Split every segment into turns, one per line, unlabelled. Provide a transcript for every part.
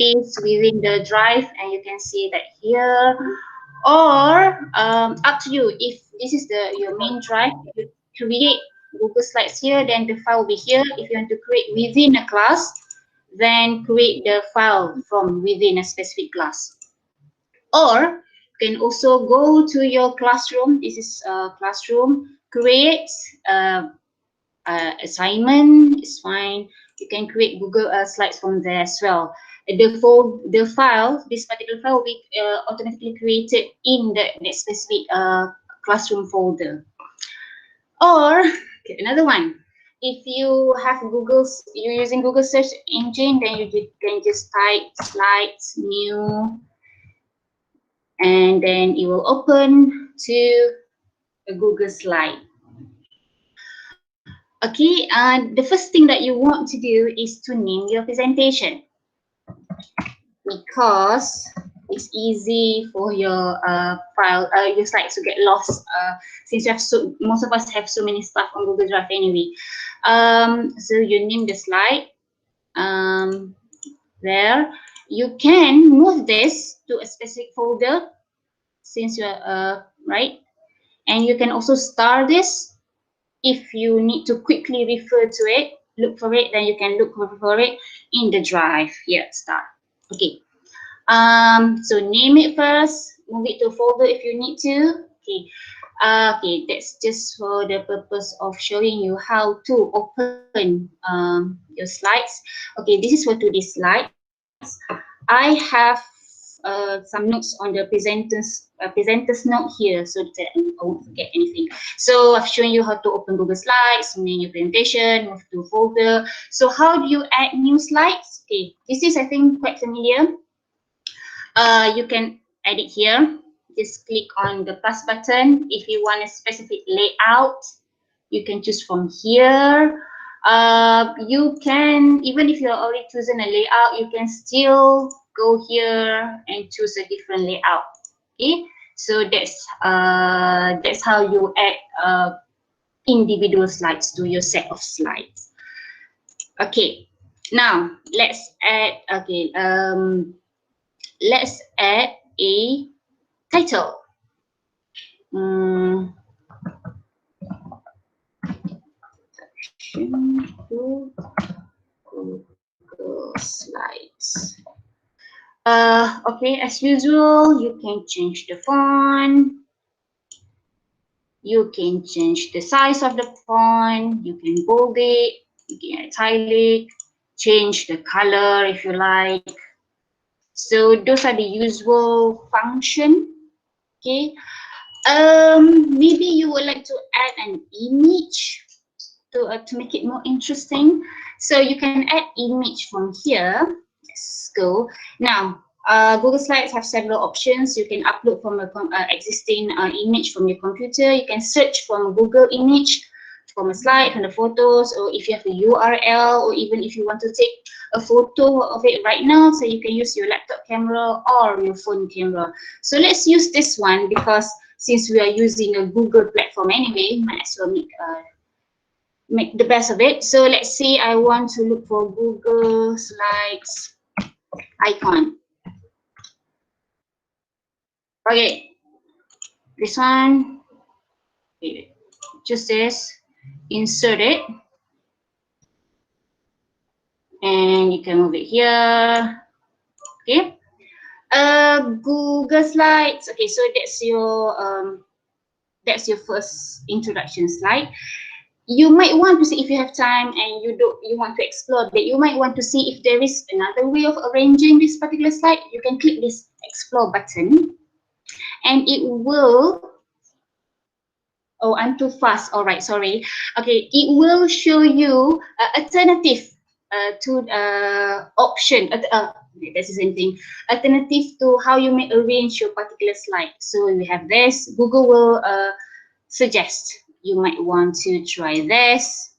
paste within the drive, and you can see that here. Or up to you. If this is your main drive, you create Google Slides here, then the file will be here. If you want to create within a class, then create the file from within a specific class. Or you can also go to your classroom. This is a classroom. Create assignment. It's fine. You can create Google Slides from there as well. The file, this particular file will be automatically created in that specific classroom folder. Or okay, another one. If you have you're using Google search engine, then you can just type slides new, and then it will open to a Google slide. Okay, the first thing that you want to do is to name your presentation, because it's easy for your your slides to get lost since you have most of us have so many stuff on Google Drive anyway. So you name the slide there. You can move this to a specific folder since you're right, and you can also star this. If you need to quickly refer to it, look for it, then you can look for it in the drive. Here, start. Okay. So name it first, move it to a folder if you need to. Okay. Okay, that's just for the purpose of showing you how to open your slides. Okay, this is for today's slides. I have some notes on the presenter's note here, so that I won't forget anything. So I've shown you how to open Google Slides, name your presentation, move to folder. So how do you add new slides? Okay, this is I think quite familiar. You can edit here. Just click on the plus button. If you want a specific layout, you can choose from here. You can, even if you're already chosen a layout, you can still go here and choose a different layout. Okay, so that's how you add individual slides to your set of slides. Okay, now let's add. Okay, let's add a title. Google Slides. Okay, as usual, you can change the font. You can change the size of the font. You can bold it. You can italic. Change the color if you like. So those are the usual function. Okay. Maybe you would like to add an image to make it more interesting. So you can add image from here. Let's go. Now, Google Slides have several options. You can upload from an existing image from your computer. You can search from Google image, from a slide, from the photos, or if you have a URL, or even if you want to take a photo of it right now, so you can use your laptop camera or your phone camera. So let's use this one, because since we are using a Google platform anyway, might as well make the best of it. So let's say I want to look for Google Slides icon. Okay, this one, okay, just this, insert it, and you can move it here. Okay, Google Slides. Okay, so that's your first introduction slide. You might want to see, if you have time and you want to explore that, you might want to see if there is another way of arranging this particular slide. You can click this explore button, and it will, oh, I'm too fast. All right, sorry. Okay, it will show you alternative to option. That's the same thing. Alternative to how you may arrange your particular slide. So we have this. Google will suggest you might want to try this.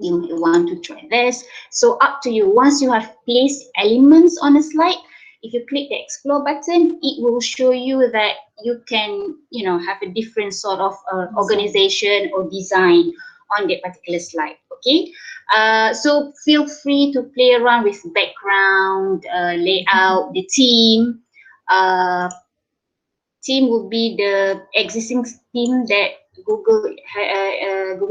You might want to try this. So up to you. Once you have placed elements on a slide, if you click the explore button, it will show you that you can, have a different sort of organization or design on that particular slide. Okay, so feel free to play around with background, layout, the theme. Theme would be the existing theme that Google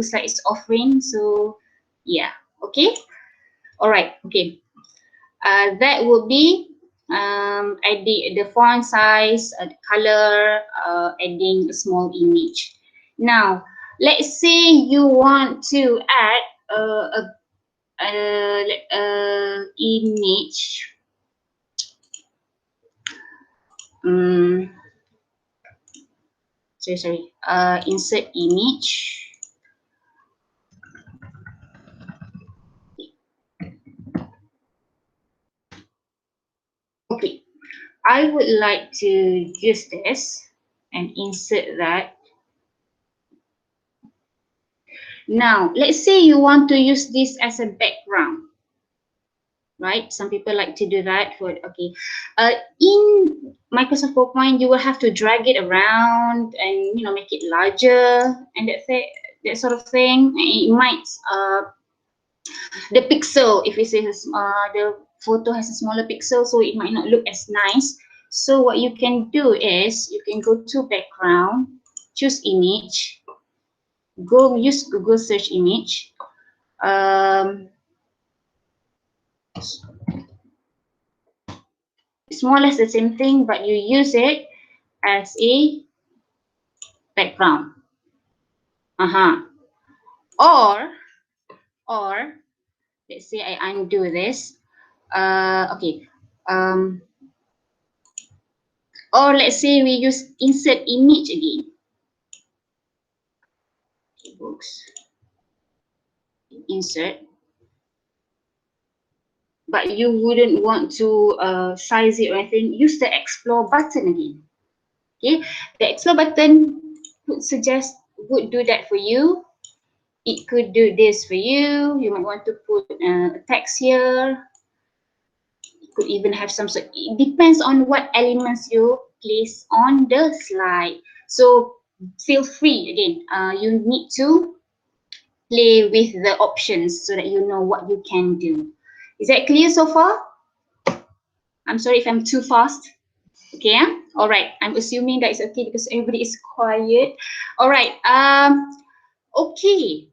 Slide is offering. So yeah, okay, all right, okay. That would be adding the font size, the color, adding a small image. Now, let's say you want to add image. Sorry. Insert image. Okay. I would like to use this and insert that. Now, let's say you want to use this as a background, right? Some people like to do that for, okay. In Microsoft PowerPoint, you will have to drag it around and, you know, make it larger and that sort of thing. It might, the pixel, if we say the photo has a smaller pixel, so it might not look as nice. So what you can do is you can go to background, choose image, go use Google search image. It's more or less the same thing, but you use it as a background. Or let's say I undo this. Okay. Or let's say we use insert image again. Okay, books. Insert. But you wouldn't want to size it or anything. Use the explore button again. Okay, the explore button would do that for you. It could do this for you. You might want to put a text here. It could even have some sort. It depends on what elements you place on the slide. So feel free again. You need to play with the options so that you know what you can do. Is that clear so far? I'm sorry if I'm too fast. Okay, yeah? All right. I'm assuming that it's okay because everybody is quiet. All right. Okay.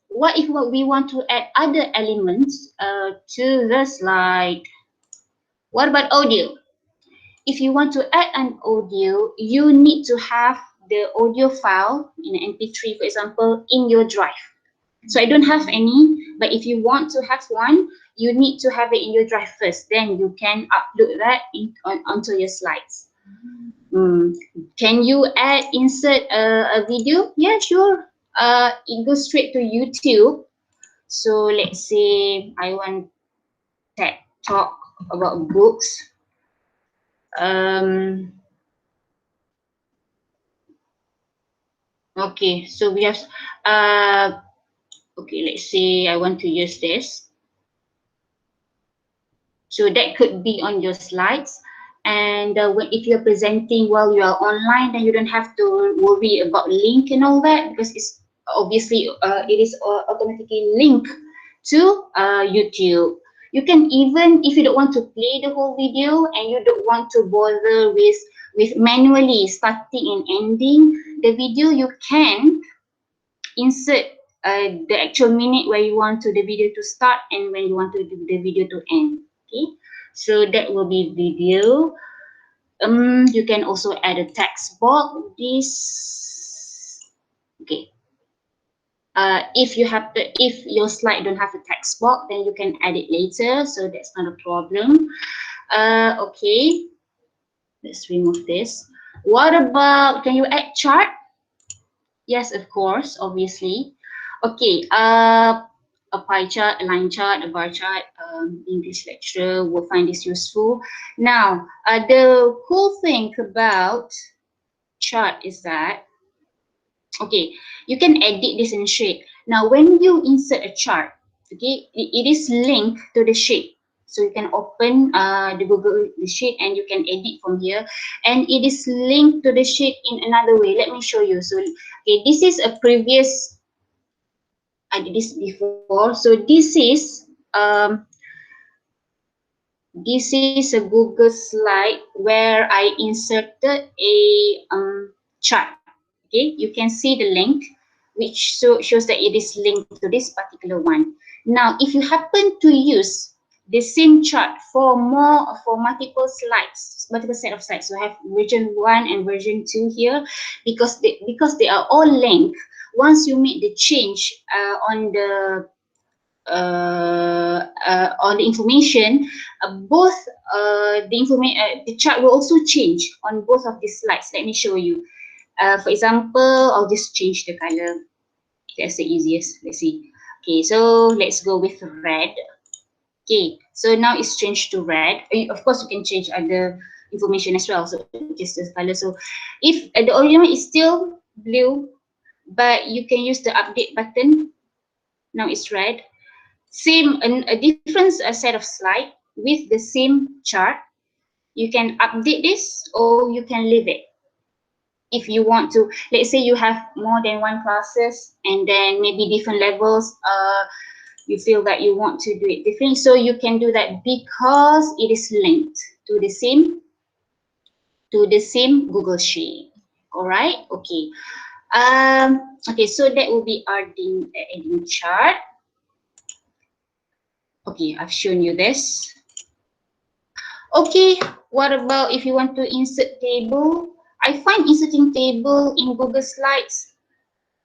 What if we want to add other elements to the slide? What about audio? If you want to add an audio, you need to have the audio file in an MP3, for example, in your drive. So I don't have any, but if you want to have one, you need to have it in your drive first. Then you can upload that onto your slides. Can you insert a video? Yeah, sure. It goes straight to YouTube. So let's say I want to talk about books. Okay, so we have okay, let's say I want to use this. So that could be on your slides. And if you're presenting while you are online, then you don't have to worry about link and all that, because it's obviously it is automatically linked to YouTube. You can even, if you don't want to play the whole video and you don't want to bother with manually starting and ending the video, you can insert the actual minute where you want the video to start and when you want the video to end. Okay, so that will be video. You can also add a text box. Okay. If your slide don't have a text box, then you can add it later. So that's not a problem. Okay. Let's remove this. What about, can you add chart? Yes, of course, obviously. Okay, a pie chart, a line chart, a bar chart, English lecturer will find this useful. Now, the cool thing about chart is that, okay, you can edit this in shape. Now, when you insert a chart, okay, it is linked to the shape. So you can open the sheet and you can edit from here, and it is linked to the sheet in another way. Let me show you. So, okay, this is a previous I did this before. So this is a Google slide where I inserted a chart. Okay, you can see the link, which shows that it is linked to this particular one. Now, if you happen to use the same chart for multiple slides, multiple set of slides, so I have version 1 and version 2 here, because they are all linked. Once you make the change on the information, both the chart will also change on both of these slides. Let me show you. For example, I'll just change the color. That's the easiest. Let's see. Okay, so let's go with red. Okay, so now it's changed to red. Of course, you can change other information as well. So just the color. So if the original is still blue, but you can use the update button. Now it's red. Same, a different set of slide with the same chart. You can update this or you can leave it. If you want to, let's say you have more than one classes and then maybe different levels, you feel that you want to do it differently, so you can do that because it is linked to the same Google Sheet. All right, okay. Okay, so that will be our adding chart. Okay, I've shown you this. Okay, what about if you want to insert table? I find inserting table in Google Slides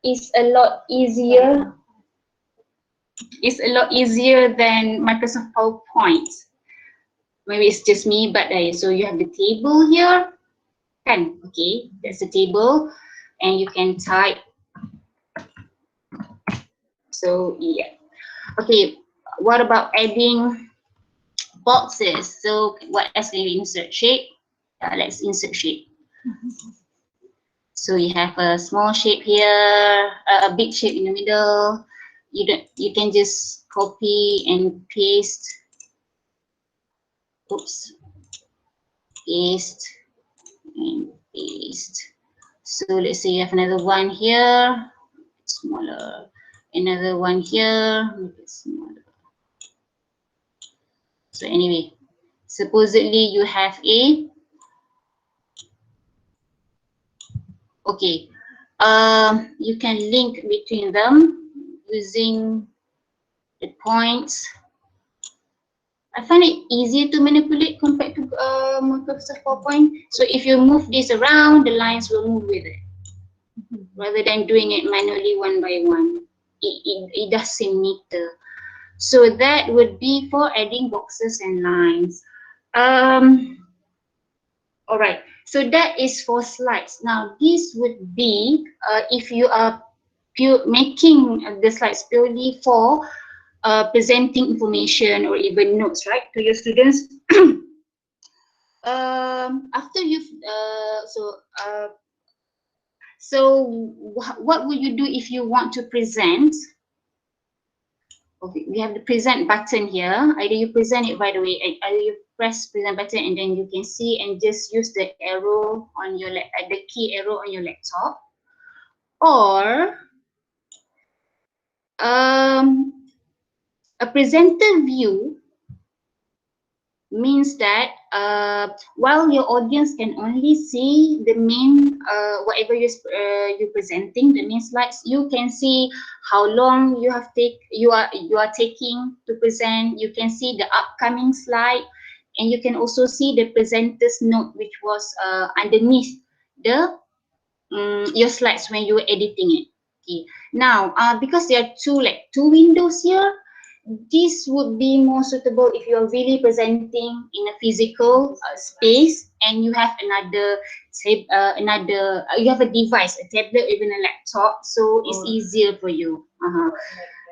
is a lot easier. It's a lot easier than Microsoft PowerPoint. Maybe it's just me, but so you have the table here. Okay, that's the table, and you can type. So yeah. Okay, what about adding boxes? So what else can you insert? Shape. Let's insert shape. So you have a small shape here, a big shape in the middle. You can just copy and paste. Oops. Paste and paste. So let's say you have another one here, smaller. Another one here, make it smaller. So anyway, supposedly you have a, okay, you can link between them using the points. I find it easier to manipulate compared to Microsoft PowerPoint. So if you move this around, the lines will move with it, rather than doing it manually one by one. It does seem neater. So that would be for adding boxes and lines. All right, so that is for slides. Now this would be if you are making the slides purely for presenting information or even notes, right, to your students. After you've what will you do if you want to present? Okay, we have the present button here. Either you present it right away, either you press present button and then you can see and just use the arrow on your the key arrow on your laptop, or a presenter view means that while your audience can only see the main whatever you're presenting, the main slides, you can see how long you are taking to present. You can see the upcoming slide, and you can also see the presenter's note, which was underneath the your slides when you were editing it. Okay, now because there are two windows here, this would be more suitable if you're really presenting in a physical space and you have you have a device, a tablet, even a laptop, so it's easier for you.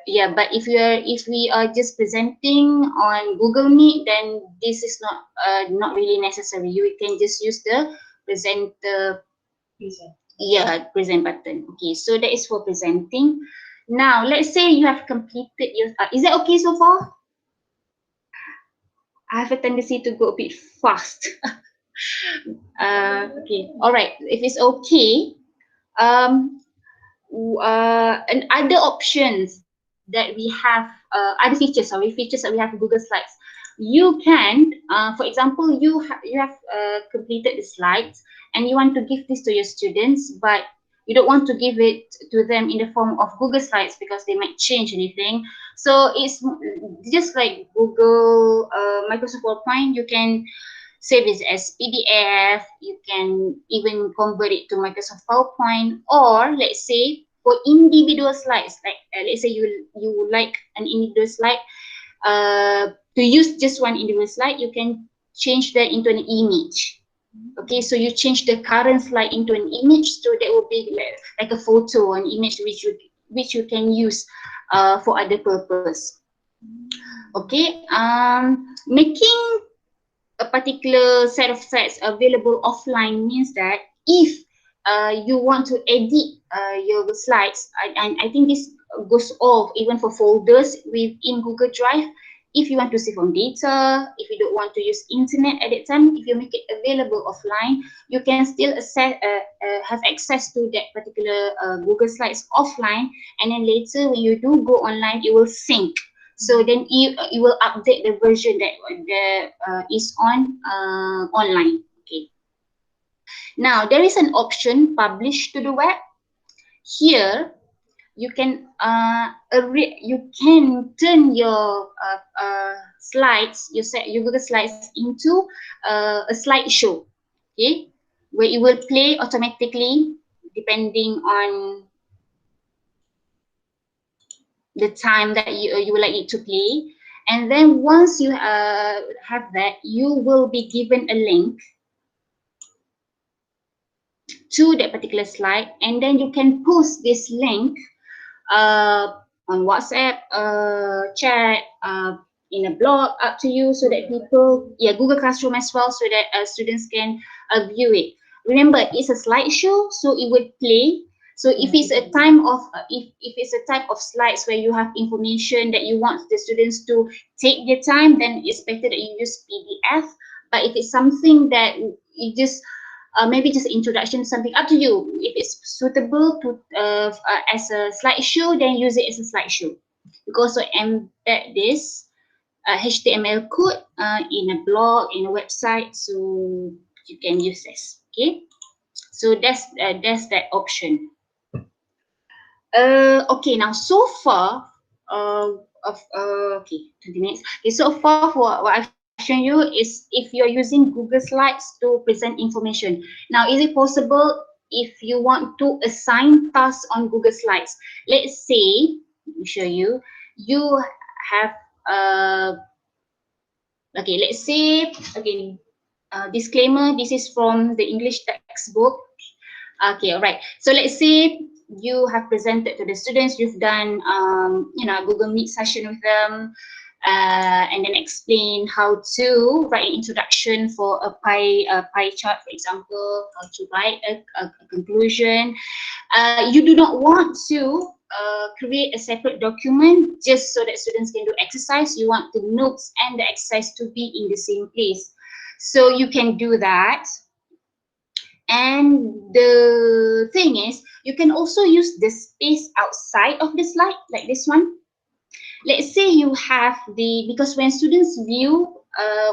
Yeah, but if we are just presenting on Google Meet, then this is not really necessary. You can just use the presenter. Yeah, present button. Okay, so that is for presenting. Now, let's say you have completed your, is that okay so far? I have a tendency to go a bit fast. Okay, all right. If it's okay, and other options that we have other features, features that we have in Google Slides. You can, for example, you have completed the slides and you want to give this to your students, but you don't want to give it to them in the form of Google Slides because they might change anything. So it's just like Google, Microsoft PowerPoint. You can save it as PDF. You can even convert it to Microsoft PowerPoint, or let's say for individual slides, like let's say you would like an individual slide, to use just one individual slide, you can change that into an image. Okay, so you change the current slide into an image, so that will be like a photo, an image which you can use for other purpose. Okay, making a particular set of slides available offline means that if you want to edit your slides, and I think this goes off even for folders within Google Drive. If you want to save on data, if you don't want to use internet at that time, if you make it available offline, you can still have access to that particular Google Slides offline, and then later when you do go online, it will sync. So then you will update the version that is on online. Okay. Now there is an option publish to the web. Here you can turn your slides, your Google Slides into a slideshow. Okay, where it will play automatically depending on the time that you would like it to play. And then once you have that, you will be given a link to that particular slide, and then you can post this link on WhatsApp, chat, in a blog, up to you, so that people, Google Classroom as well, so that students can view it. Remember, it's a slideshow, so it would play. So if it's a time of if it's a type of slides where you have information that you want the students to take their time, then it's better that you use PDF. But if it's something that you just maybe just introduction, something, up to you. If it's suitable to as a slideshow, then use it as a slideshow. You can also embed this HTML code in a blog, in a website, so you can use this. Okay, so that's that option. Okay, now so far, okay, 20 minutes. Okay, so far for what I've shown you is if you're using Google Slides to present information. Now, is it possible if you want to assign tasks on Google Slides? Let's say, let me show you, you have, okay, let's say, okay, disclaimer, this is from the English textbook. Okay, all right. So let's say you have presented to the students, you've done, a Google Meet session with them, and then explain how to write an introduction for a pie chart, for example, how to write a conclusion. You do not want to create a separate document just so that students can do exercise. You want the notes and the exercise to be in the same place. So you can do that. And the thing is, you can also use the space outside of the slide, like this one. Let's say you have because when students view,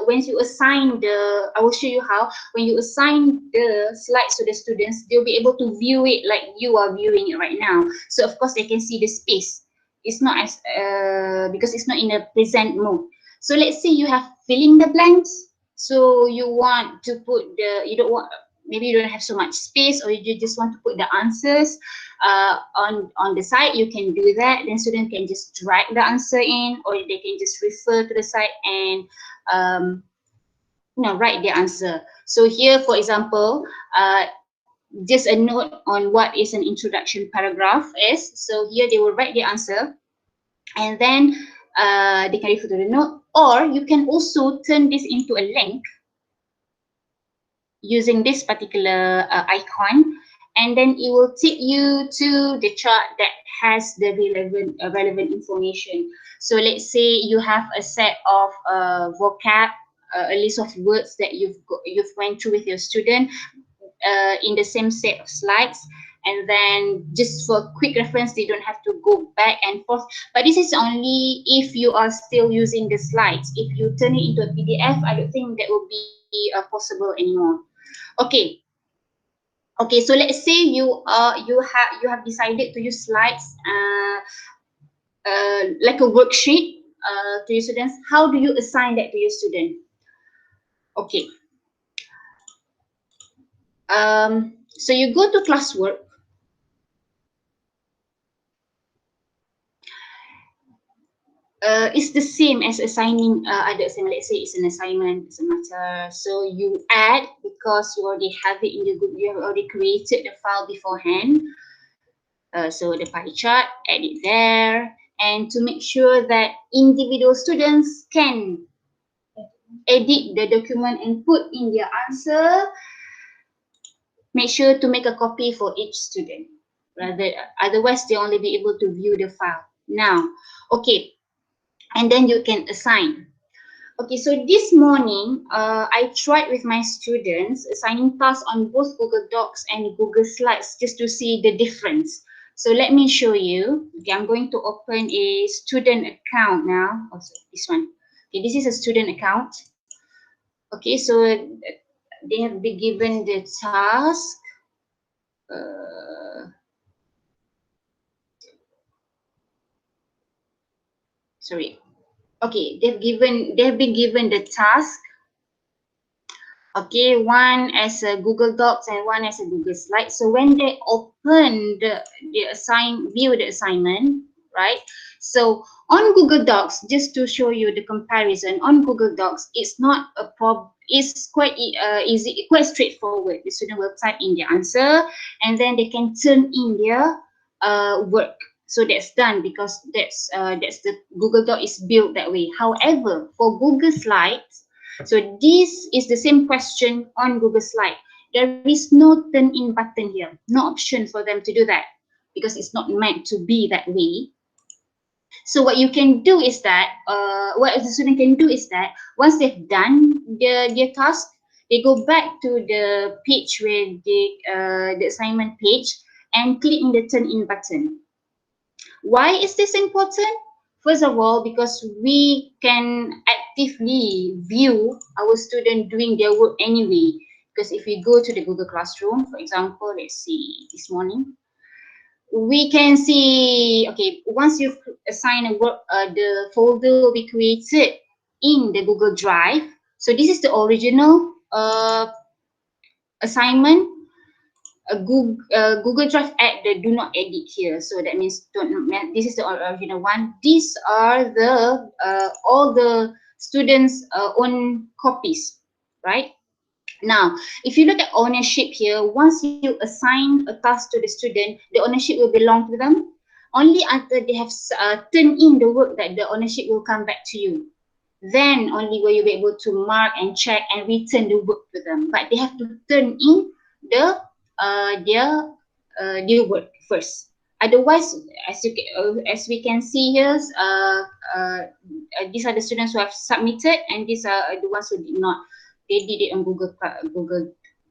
when you assign I will show you how, when you assign the slides to the students, they'll be able to view it like you are viewing it right now. So of course they can see the space. It's not as, because it's not in a present mode. So let's say you have filling the blanks. So you want to put maybe you don't have so much space, or you just want to put the answers on the side, you can do that. Then students can just drag the answer in, or they can just refer to the site and write the answer. So here, for example, just a note on what is an introduction paragraph is. So here they will write the answer, and then they can refer to the note, or you can also turn this into a link using this particular icon, and then it will take you to the chart that has the relevant information. So let's say you have a set of vocab, a list of words that you've went through with your student in the same set of slides, and then just for quick reference, they don't have to go back and forth. But this is only if you are still using the slides. If you turn it into a PDF, I don't think that will be possible anymore. Okay. Okay, so let's say you have decided to use slides like a worksheet to your students. How do you assign that to your student? Okay. So you go to classwork. It's the same as assigning other assignment. Let's say it's an assignment, it's a matter. So you add, because you already have it in the group, you have already created the file beforehand. So the pie chart, add it there, and to make sure that individual students can edit the document and put in their answer, make sure to make a copy for each student. Otherwise, they only be able to view the file. Now, okay, and then you can assign. Okay, so this morning, I tried with my students assigning tasks on both Google Docs and Google Slides just to see the difference. So let me show you. Okay, I'm going to open a student account now. Oh, sorry, this one. Okay, this is a student account. Okay, so they have been given the task. Sorry. Okay, they have been given the task. Okay, one as a Google Docs and one as a Google Slide. So when they open view the assignment, right? So on Google Docs, just to show you the comparison, on Google Docs, it's not a problem. It's quite easy, quite straightforward. The student will type in their answer, and then they can turn in their work. So that's done, because that's the Google Doc is built that way. However, for Google Slides, so this is the same question on Google Slide. There is no turn in button here, no option for them to do that, because it's not meant to be that way. So what you can do is that, what the student can do is that once they've done their task, they go back to the page where the assignment page and click in the turn in button. Why is this important? First of all, because we can actively view our student doing their work anyway. Because if we go to the Google Classroom, for example, let's see this morning, we can see, okay, once you've assigned a work, the folder will be created in the Google Drive. So this is the original assignment. Google Drive add the do not edit here, so that means this is the original one. These are the all the students' own copies, right? Now, if you look at ownership here, once you assign a task to the student, the ownership will belong to them. Only after they have turned in the work that the ownership will come back to you. Then only will you be able to mark and check and return the work to them. But they have to turn in their work first. Otherwise, as we can see here, these are the students who have submitted, and these are the ones who did not. They did it on Google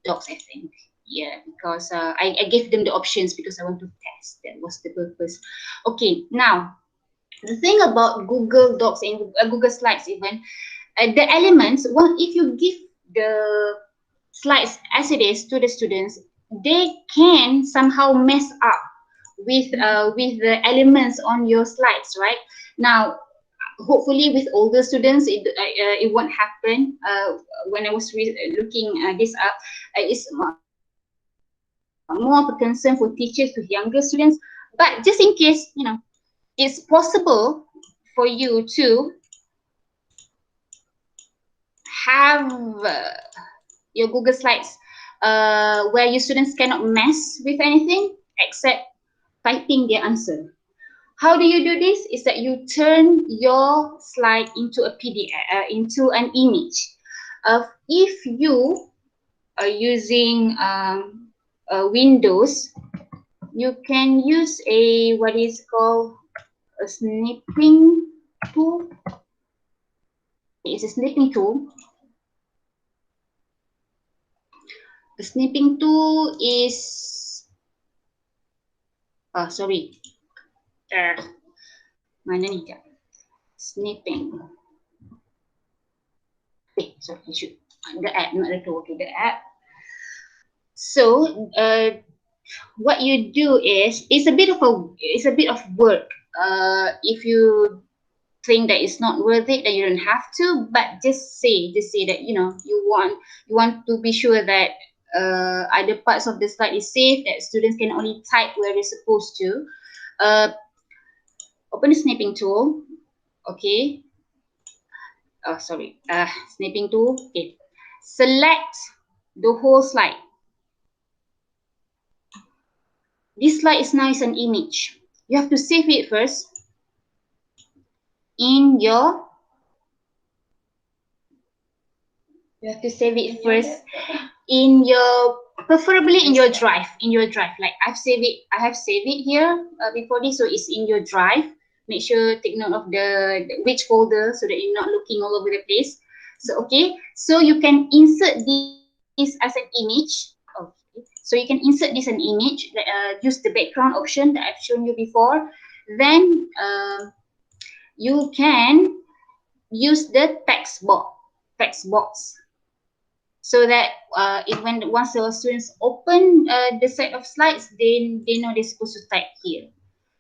Docs, I think. Yeah, because I gave them the options because I want to test. That was the purpose. Okay, now the thing about Google Docs and Google Slides, even the elements. Well, if you give the slides as it is to the students, they can somehow mess up with the elements on your slides, right? Now, hopefully with older students, it won't happen. When I was looking this up, it's more of a concern for teachers with younger students. But just in case, it's possible for you to have your Google Slides where your students cannot mess with anything except typing their answer. How do you do this? Is that you turn your slide into a PDF, into an image. If you are using Windows, you can use what is called a snipping tool. It's a snipping tool. The snipping tool is Sorry. Mana ni? Snipping. Sorry, I should the app, not the tool. Okay, the app. So, what you do is it's a bit of work. If you think that it's not worth it, then you don't have to. But just say that you want to be sure that other parts of the slide is safe. That students can only type where they're supposed to. Open the snipping tool. Okay. Sorry. Snipping tool. Okay. Select the whole slide. This slide is now an image. You have to save it first in your. You have to save it first in your, preferably in your drive. Like I have saved it here before this, so it's in your drive. Make sure take note of the which folder so that you're not looking all over the place. So okay, so you can insert this as an image. Okay, so you can insert this an image. Use the background option that I've shown you before. Then you can use the text box. So that once the students open the set of slides, they know they're supposed to type here.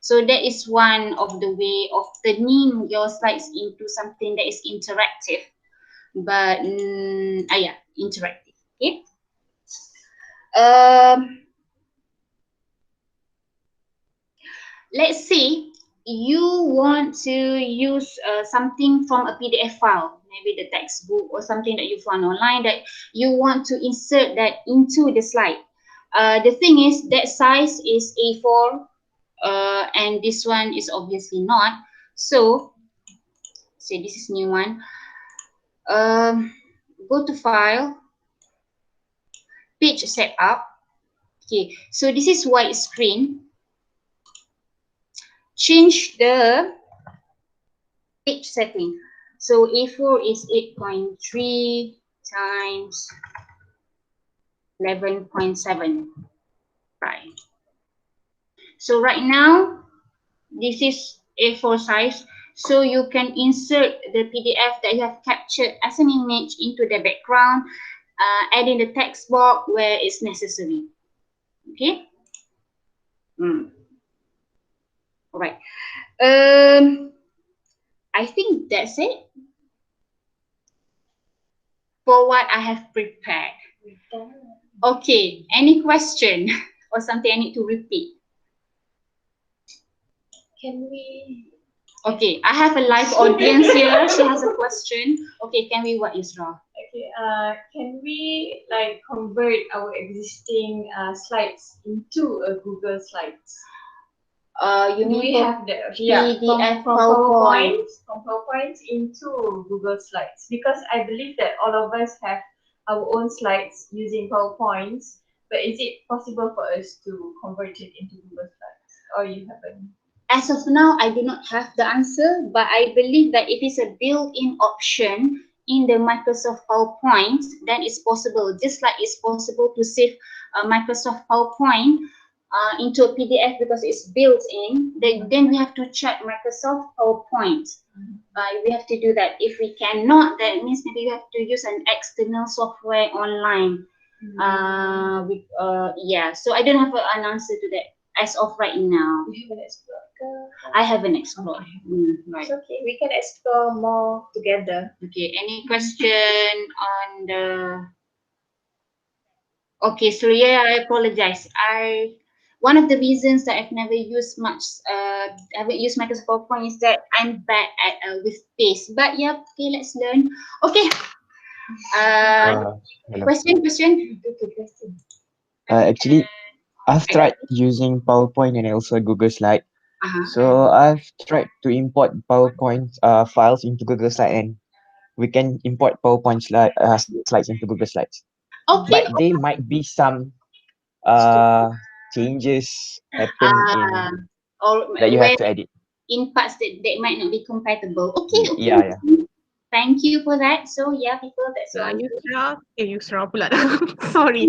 So that is one of the way of turning your slides into something that is interactive. But interactive. Okay. Let's say you want to use something from a PDF file, maybe the textbook or something that you found online that you want to insert that into the slide. The thing is that size is A4 and this one is obviously not. So, say this is new one. Go to File, Page Setup. Okay, so this is widescreen. Change the page setting. So A4 is 8.3 times 11.7. Right. So right now, this is A4 size. So you can insert the PDF that you have captured as an image into the background, adding the text box where it's necessary. Okay. All right. I think that's it for what I have prepared. Okay, any question or something I need to repeat?
Can we?
Okay, I have a live audience here. She has a question. Okay, can we what, Isra?
Okay, can we like convert our existing slides into a Google Slides?
You mean
we have the
PDF
from
PowerPoint
into Google Slides, because I believe that all of us have our own slides using PowerPoints, but is it possible for us to convert it into Google Slides, or you haven't?
As of now, I do not have the answer, but I believe that it is a built-in option in the Microsoft PowerPoint, then it's possible. Just like it's possible to save Microsoft PowerPoint into a PDF because it's built in, then we have to check Microsoft PowerPoint. We have to do that. If we cannot, that means maybe you have to use an external software online. So I don't have an answer to that as of right now.
You haven't explored?
I haven't explored. Right.
It's okay. We can explore more together.
Okay. Any question on the? Okay, so yeah, I apologize. One of the reasons that I've never used haven't used Microsoft PowerPoint is that I'm bad at with paste. But yeah, okay, let's learn. Okay.
Hello.
Question.
Actually, I've tried using PowerPoint and also Google Slide.
Uh-huh.
So I've tried to import PowerPoint files into Google Slide, and we can import PowerPoint slides into Google Slides.
Okay.
But there might be some changes happen that you have to edit.
In parts that might not be compatible. Okay.
Yeah.
Thank you for that. So yeah, people, that's all.
Yusra pula. Sorry.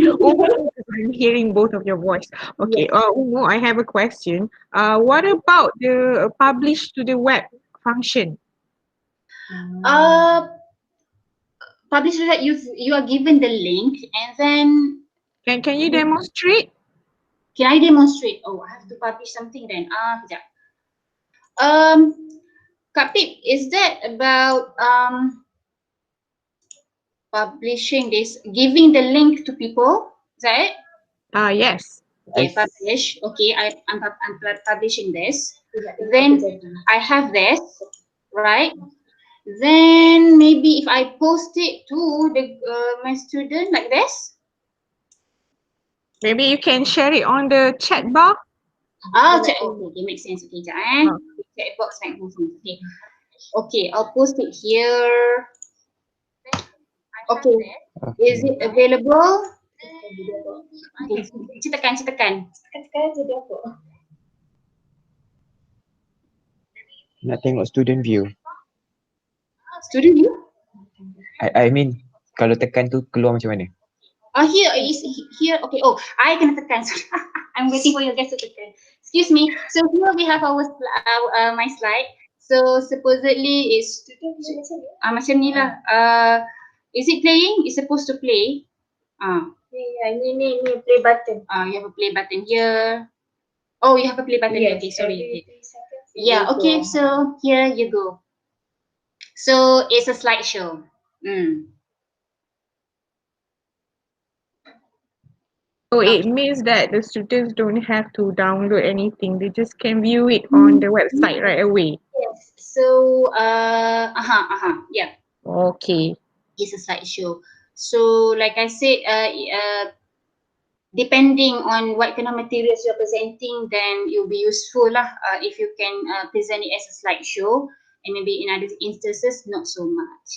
I'm hearing both of your voice. Okay,
Yes.
Ummu, I have a question. What about the publish to the web function?
Uh, Publisher that you are given the link, and then
Can you demonstrate?
can I demonstrate? Oh, I have to publish something then. Kejap. Kak Pip, is that about publishing this, giving the link to people? Is that it?
Yes.
Okay, publish. Okay, I'm publishing this. Then I have this, right? Then maybe if I post it to the my student like this.
Maybe you can share it on the chat bar.
Check. Okay, makes sense. Okay, jangan. Chat box like this. Okay. Okay, I'll post it here. Okay. Is it available? Okay, tekan.
Tekan je dia apa?
Nak tengok student view.
Student view?
I mean, kalau tekan tu keluar macam mana?
Here is here. Okay. Oh, I can tekan. I'm waiting for you guys to tekan. Excuse me. So here we have our my slide. So supposedly it's macam ni lah. Is it playing? It's supposed to play.
Ni play button.
You have a play button here. Oh, you have a play button.
Yes,
Okay, sorry.
every 3 seconds.
Yeah. Okay. So here you go. So it's a slideshow.
So it means that the students don't have to download anything. They just can view it on the website right away.
Yes. So yeah.
Okay.
It's a slideshow. So like I said, depending on what kind of materials you're presenting, then it will be useful lah. If you can present it as a slideshow, and maybe in other instances not so much.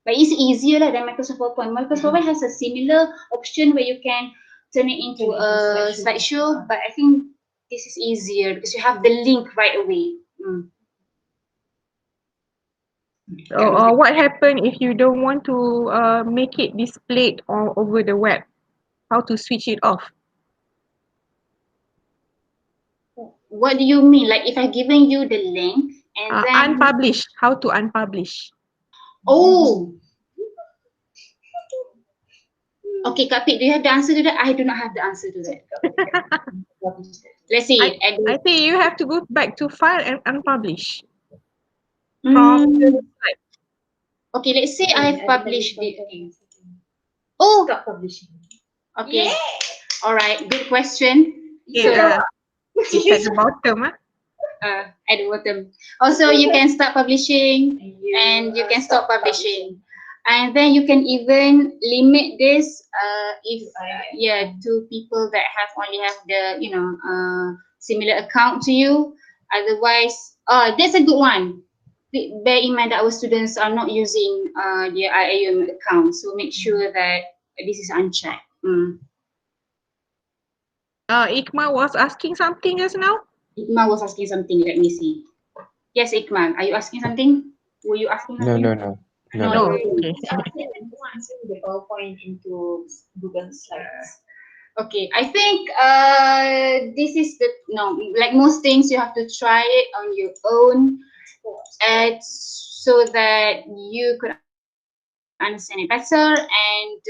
But it's easier lah than Microsoft PowerPoint. Microsoft PowerPoint has a similar option where you can turn it into a slideshow, but I think this is easier because you have the link right away.
So what happens if you don't want to make it displayed all over the web? How to switch it off?
What do you mean? Like if I've given you the link and then
unpublish. How to unpublish?
Oh. Okay, Kak Pik, do you have the answer to that? I do not have the answer to that. Let's see.
I think you have to go back to file and unpublish. From the website.
Okay, let's say I have published it. Oh,
Stop publishing.
okay. All right, good question.
Yeah, it's at the bottom.
At the bottom. Also, you can start publishing and you can stop publishing. And then you can even limit this if to people that only have the similar account to you. Otherwise, that's a good one. Bear in mind that our students are not using their IAM account, so make sure that this is unchecked.
Ikma was asking something just now.
Ikma was asking something. Let me see. Yes, Ikma, are you asking something? Were you asking something?
No.
Okay.
Transferring the PowerPoint into Google Slides.
Okay, I think this is like most things, you have to try it on your own, so that you could understand it better and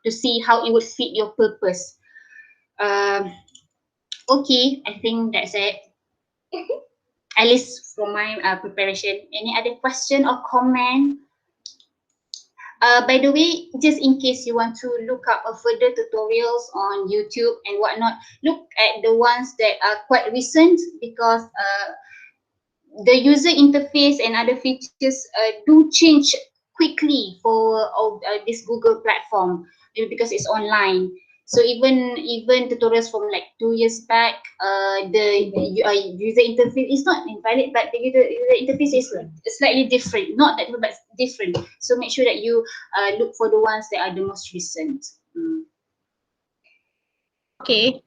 to see how it would fit your purpose. Okay, I think that's it. At least for my preparation. Any other question or comment? By the way, just in case you want to look up further tutorials on YouTube and whatnot, look at the ones that are quite recent, because the user interface and other features do change quickly for this Google platform, because it's online. So even tutorials from like 2 years back, the user interface is not invalid, but the user interface is slightly different. Not that, but different. So make sure that you look for the ones that are the most recent.
Okay.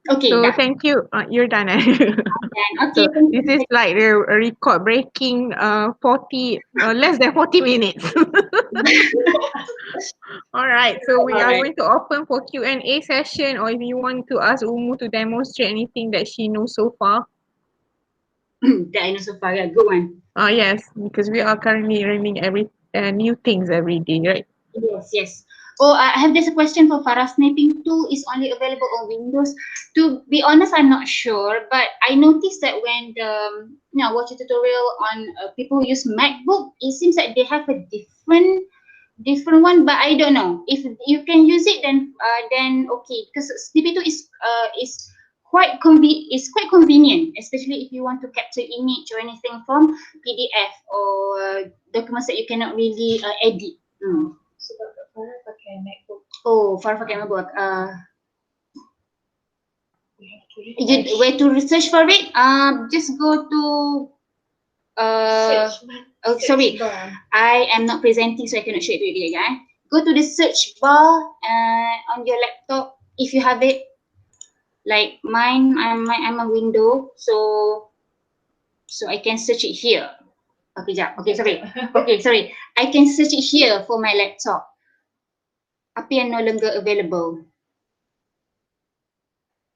Okay,
So
done.
thank you. You're done.
Okay,
So this is like a record breaking 40 less than 40 minutes. All right, so we are
Alright.
going to open for Q&A session, or if you want to ask Ummu to demonstrate anything that she knows so far.
That I know so far. Yeah, good one.
Yes, because we are currently learning new things every day, right?
Yes, yes. Oh, I have this question for Farah. Snapping tool is only available on Windows. To be honest, I'm not sure, but I noticed that when the watch a tutorial on people who use MacBook, it seems like they have a different one, but I don't know if you can use it. Then okay, because Snippy 2 is quite convenient, especially if you want to capture image or anything from PDF or documents that you cannot really edit.
Sebab Kak Farah pakai MacBook.
Oh, Farah pakai MacBook.
We have to refresh.
Where to research for it? Just go to
Search bar.
sorry,
Search bar.
I am not presenting, so I cannot show it to you again. Go to the search bar on your laptop if you have it. Like mine, I'm a window, so I can search it here. Okay, jap. Okay, sorry. Okay, sorry. I can search it here for my laptop. Apa yang no longer available?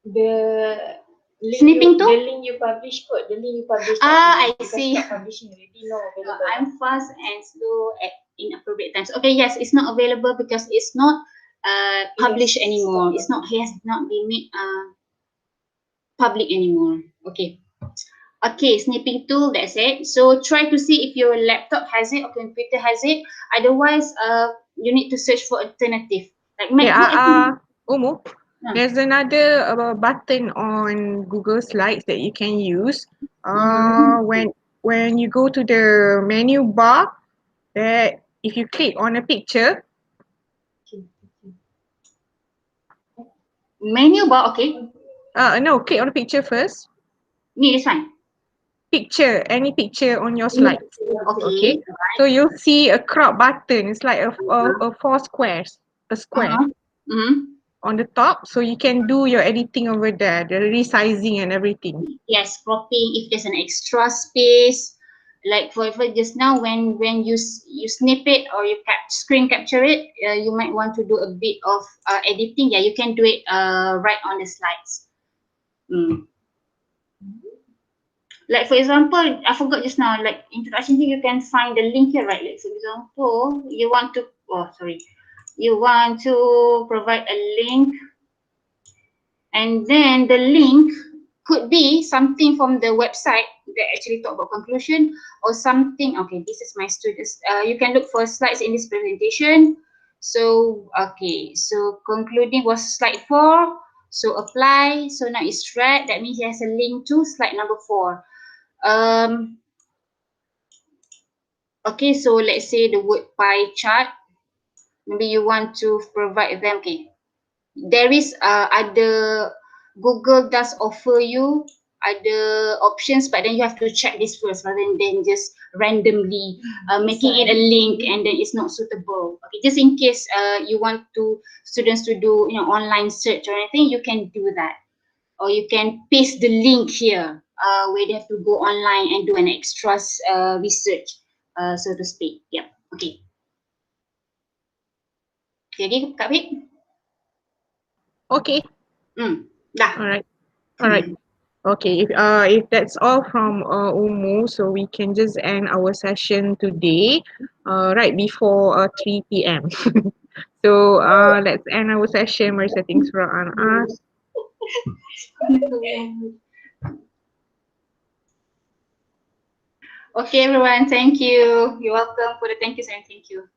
The
Snipping tu?
the link you publish kot. The link you publish
Ah, I
because
see.
stop publishing already. No available.
I'm fast and slow at inappropriate times. Okay, yes, it's not available because it's not published
Yes,
anymore.
stop
It's not has not been made public anymore. Okay. Okay, snipping tool, that's it. So try to see if your laptop has it or computer has it. Otherwise, you need to search for alternative. Like
Okay,
MacBook, I think.
Ummu, there's another button on Google Slides that you can use.
Mhm.
When you go to the menu bar, that if you click on a picture,
Menu bar, okay.
no, click on the picture first.
Ni, this one.
Picture, any picture on your slides.
Okay.
Okay, so you'll see a crop button. It's like a four squares, a square
Uh-huh. Mm-hmm.
on the top. So you can do your editing over there, the resizing and everything.
Yes, cropping if there's an extra space. Like for just now, when you snip it or you screen capture it, you might want to do a bit of editing. Yeah, you can do it right on the slides. Mm. Like for example, I forgot just now. Like introduction here, you can find the link here, right? Like for example, you want to. Oh, sorry. You want to provide a link, and then the link could be something from the website that actually talk about conclusion or something. Okay, this is my students. You can look for slides in this presentation. So okay, so concluding was slide 4. So apply. So now it's red. That means it has a link to slide number 4. Okay, so let's say the word pie chart. Maybe you want to provide them. Okay, there is other, Google does offer you other options, but then you have to check this first rather than just randomly making it a link and then it's not suitable. Okay, just in case you want students to do online search or anything, you can do that, or you can paste the link here where they have to go online and do an extra research, so to speak. Yep. Okay. Jadi Kak Bib?
Okay,
Dah.
all right. Okay, if that's all from Ummu, so we can just end our session today, right before 3 p.m. So let's end our session by setting surah An-As.
Okay, everyone. Thank you. You're welcome for the thank yous and thank you.